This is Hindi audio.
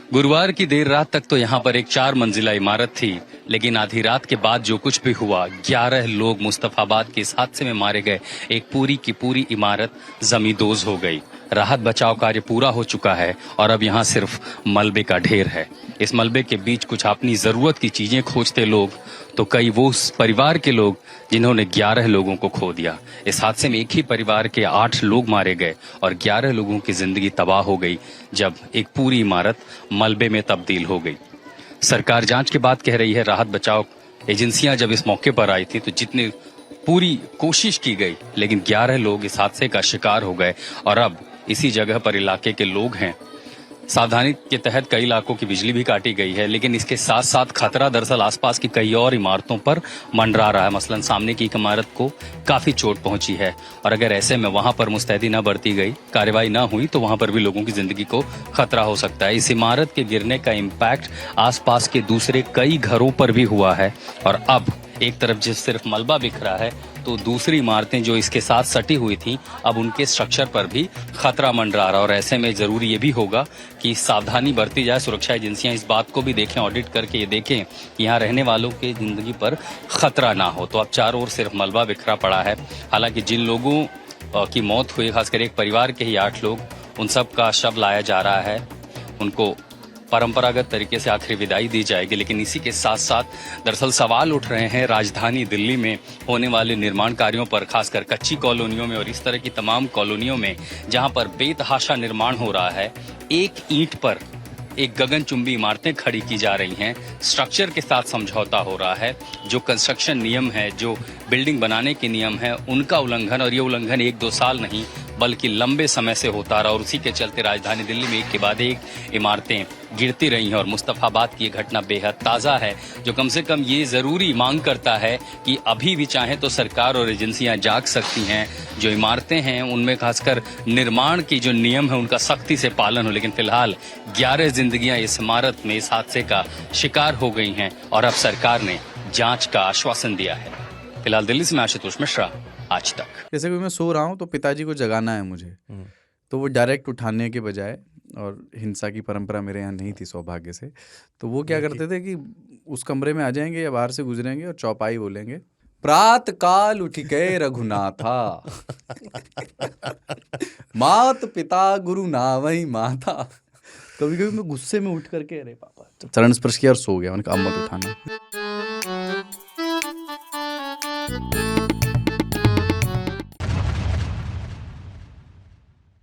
गुरुवार की देर रात तक तो यहाँ पर एक 4 मंजिला इमारत थी, लेकिन आधी रात के बाद जो कुछ भी हुआ, 11 लोग मुस्तफाबाद के इस हादसे में मारे गए। एक पूरी की पूरी इमारत जमींदोज हो गई। राहत बचाव कार्य पूरा हो चुका है और अब यहाँ सिर्फ मलबे का ढेर है। इस मलबे के बीच कुछ अपनी जरूरत की चीजें खोजते लोग, तो कई वो उस परिवार के लोग जिन्होंने 11 लोगों को खो दिया। इस हादसे में एक ही परिवार के 8 लोग मारे गए और 11 लोगों की जिंदगी तबाह हो गई जब एक पूरी इमारत मलबे में तब्दील हो गई। सरकार जांच के बाद कह रही है, राहत बचाव एजेंसियां जब इस मौके पर आई थी तो जितनी पूरी कोशिश की गई, लेकिन 11 लोग इस हादसे का शिकार हो गए और अब इसी जगह पर इलाके के लोग हैं। सावधानी के तहत कई इलाकों की बिजली भी काटी गई है, लेकिन इसके साथ साथ खतरा दरअसल आसपास की कई और इमारतों पर मंडरा रहा है। मसलन सामने की एक इमारत को काफी चोट पहुंची है और अगर ऐसे में वहां पर मुस्तैदी न बरती गई, कार्रवाई न हुई, तो वहां पर भी लोगों की जिंदगी को खतरा हो सकता है। इस इमारत के गिरने का इम्पैक्ट आसपास के दूसरे कई घरों पर भी हुआ है और अब एक तरफ जिस सिर्फ मलबा बिख रहा है, तो दूसरी इमारतें जो इसके साथ सटी हुई थी, अब उनके स्ट्रक्चर पर भी खतरा मंडरा रहा। और ऐसे में जरूरी ये भी होगा कि सावधानी बरती जाए। सुरक्षा एजेंसियां इस बात को भी देखें, ऑडिट करके ये देखें कि यहाँ रहने वालों की जिंदगी पर खतरा ना हो। तो अब चारों ओर सिर्फ मलबा बिखरा पड़ा है। हालांकि जिन लोगों की मौत हुई, खासकर एक परिवार के ही 8 लोग, उन सब का शव लाया जा रहा है। उनको परंपरागत तरीके से आखिरी विदाई दी जाएगी। लेकिन इसी के साथ साथ दरअसल सवाल उठ रहे हैं राजधानी दिल्ली में होने वाले निर्माण कार्यों पर, खासकर कच्ची कॉलोनियों में और इस तरह की तमाम कॉलोनियों में जहां पर बेतहाशा निर्माण हो रहा है। एक ईंट पर एक गगनचुंबी इमारतें खड़ी की जा रही हैं, स्ट्रक्चर के साथ समझौता हो रहा है। जो कंस्ट्रक्शन नियम है, जो बिल्डिंग बनाने के नियम है, उनका उल्लंघन, और ये उल्लंघन 1-2 साल नहीं बल्कि लंबे समय से होता रहा और उसी के चलते राजधानी दिल्ली में एक के बाद एक इमारतें गिरती रही हैं। और मुस्तफाबाद की ये घटना बेहद ताज़ा है, जो कम से कम ये ज़रूरी मांग करता है कि अभी भी चाहे तो सरकार और एजेंसियां जाग सकती हैं। जो इमारतें हैं उनमें खासकर निर्माण की जो नियम है उनका सख्ती से पालन हो। लेकिन फिलहाल 11 जिंदगियां इस इमारत में इस हादसे का शिकार हो गई हैं और अब सरकार ने जांच का आश्वासन दिया है। फिलहाल दिल्ली से मैं आशुतोष मिश्रा, आज तक। जैसे कि मैं सो रहा हूँ तो पिताजी को जगाना है मुझे, तो वो डायरेक्ट उठाने के बजाय, और हिंसा की परंपरा मेरे यहाँ नहीं थी सौभाग्य से, तो वो क्या करते थे कि उस कमरे में आ जाएंगे या बाहर से गुजरेंगे और चौपाई बोलेंगे, प्रात काल उठ के रघुनाथा मात पिता गुरु नावई माता। कभी कभी मैं गुस्से में उठ करके, अरे पापा, चरण स्पर्श किया और सो गया। मैंने कहा अब मत उठाना।